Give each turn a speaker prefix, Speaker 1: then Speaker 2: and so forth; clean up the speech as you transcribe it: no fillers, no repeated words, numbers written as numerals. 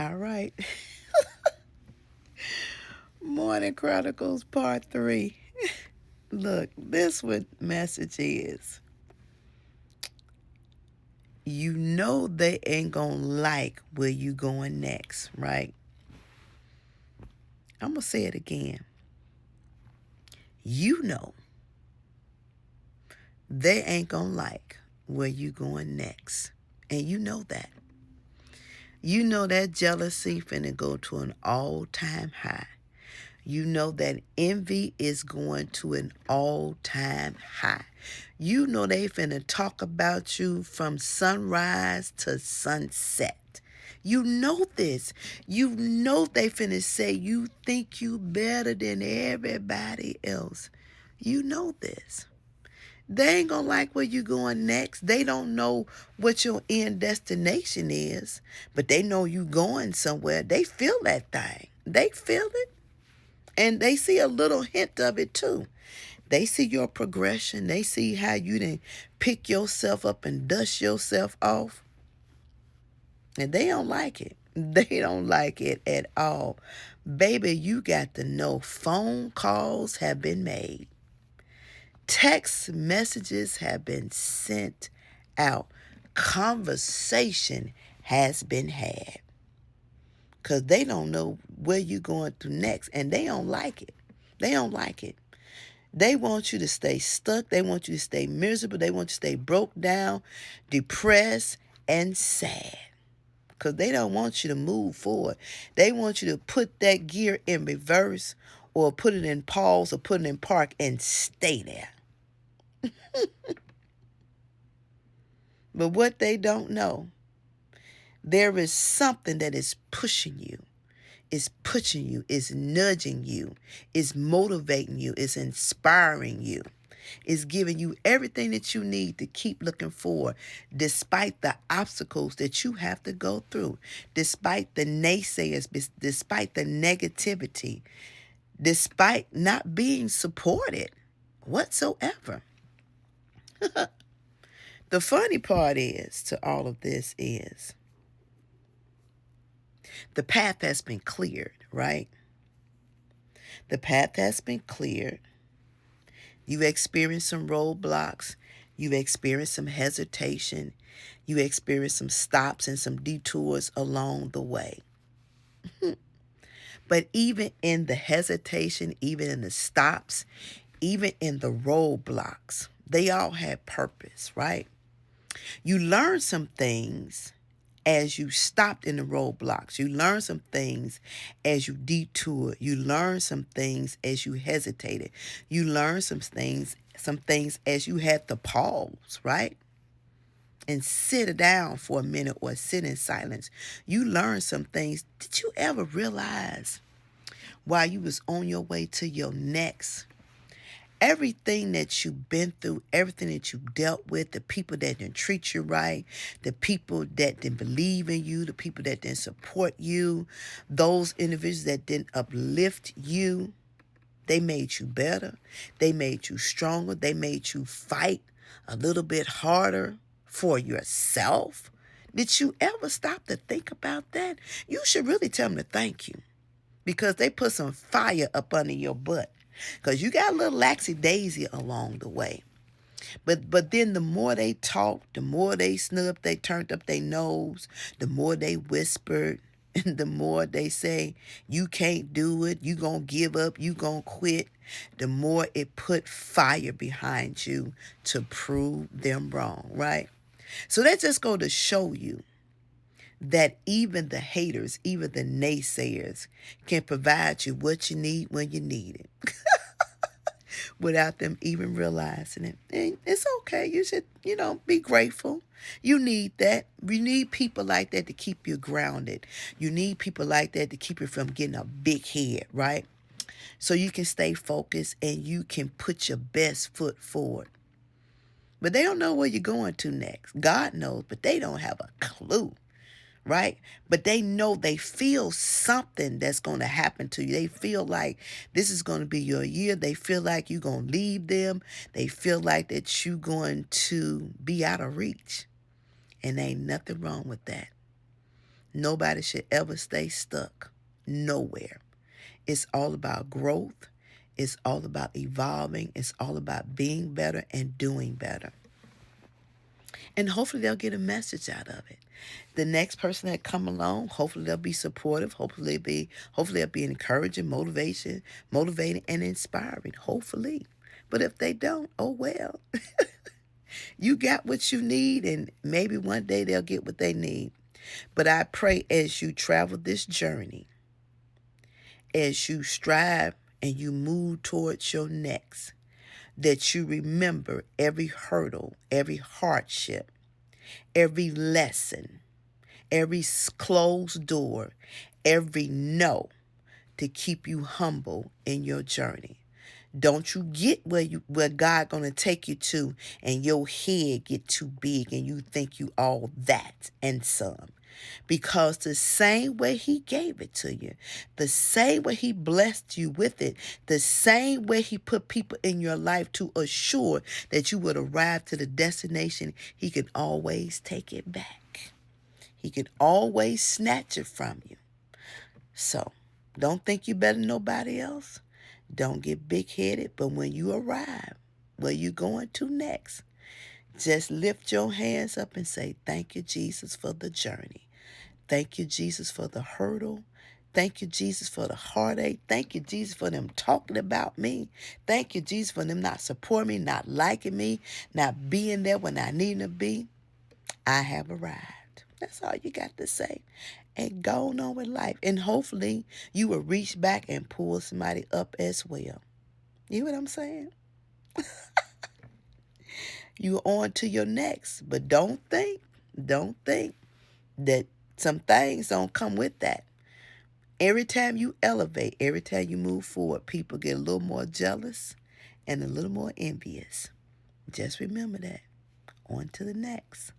Speaker 1: All right. Morning Chronicles Part 3. Look, this what message is. You know they ain't gonna like where you going next, right? I'm gonna say it again. You know they ain't gonna like where you going next. And you know that. You know that jealousy finna go to an all-time high. You know that envy is going to an all-time high. You know they finna talk about you from sunrise to sunset. You know this. You know they finna say you think you better than everybody else. You know this. They ain't gonna like where you going next. They don't know what your end destination is, but they know you going somewhere. They feel that thing. They feel it. And they see a little hint of it too. They see your progression. They see how you done pick yourself up and dust yourself off. And they don't like it. They don't like it at all. Baby, you got to know phone calls have been made. Text messages have been sent out. Conversation has been had. Because they don't know where you're going to next. And they don't like it. They don't like it. They want you to stay stuck. They want you to stay miserable. They want you to stay broke down, depressed, and sad. Because they don't want you to move forward. They want you to put that gear in reverse or put it in pause or put it in park and stay there. But what they don't know, there is something that is pushing you. Is pushing you, is nudging you, is motivating you, is inspiring you, is giving you everything that you need to keep looking forward, despite the obstacles that you have to go through, despite the naysayers, despite the negativity, despite not being supported whatsoever. The funny part is to all of this is the path has been cleared, right? The path has been cleared. You've experienced some roadblocks. You've experienced some hesitation. You experienced some stops and some detours along the way. But even in the hesitation, even in the stops, even in the roadblocks, they all had purpose, right? You learn some things as you stopped in the roadblocks. You learn some things as you detoured. You learn some things as you hesitated. You learn some things as you had to pause, right? And sit down for a minute or sit in silence. You learn some things. Did you ever realize while you was on your way to your next, everything that you've been through, everything that you dealt with, the people that didn't treat you right, the people that didn't believe in you, the people that didn't support you, those individuals that didn't uplift you, they made you better. They made you stronger. They made you fight a little bit harder for yourself. Did you ever stop to think about that? You should really tell them to thank you because they put some fire up under your butt. Because you got a little laxy-daisy along the way. But then the more they talked, the more they snubbed, they turned up their nose, the more they whispered, and the more they say, you can't do it, you gonna give up, you gonna quit, the more it put fire behind you to prove them wrong, right? So that just go to show you that even the haters, even the naysayers can provide you what you need when you need it. Without them even realizing it. And it's okay. You should, be grateful. You need that. You need people like that to keep you grounded. You need people like that to keep you from getting a big head, right? So you can stay focused and you can put your best foot forward. But they don't know where you're going to next. God knows, but they don't have a clue. Right? But they know, they feel something that's going to happen to you. They feel like this is going to be your year. They feel like you're going to leave them. They feel like that you're going to be out of reach. And ain't nothing wrong with that. Nobody should ever stay stuck nowhere. It's all about growth. It's all about evolving. It's all about being better and doing better. And hopefully they'll get a message out of it. The next person that come along, hopefully they'll be supportive. Hopefully they'll be encouraging, motivating and inspiring. Hopefully. But if they don't, oh well. You got what you need, and maybe one day they'll get what they need. But I pray as you travel this journey, as you strive and you move towards your next, that you remember every hurdle, every hardship, every lesson, every closed door, every no, to keep you humble in your journey. Don't you get where God gonna take you to and your head get too big and you think you all that and some. Because the same way he gave it to you, the same way he blessed you with it, the same way he put people in your life to assure that you would arrive to the destination, he can always take it back. He can always snatch it from you. So, don't think you better than nobody else. Don't get big-headed, but when you arrive, where you going to next, just lift your hands up and say, thank you, Jesus, for the journey. Thank you, Jesus, for the hurdle. Thank you, Jesus, for the heartache. Thank you, Jesus, for them talking about me. Thank you, Jesus, for them not supporting me, not liking me, not being there when I need them to be. I have arrived. That's all you got to say. And go on with life. And hopefully you will reach back and pull somebody up as well. You know what I'm saying? You're on to your next. But don't think that some things don't come with that. Every time you elevate, every time you move forward, people get a little more jealous and a little more envious. Just remember that. On to the next.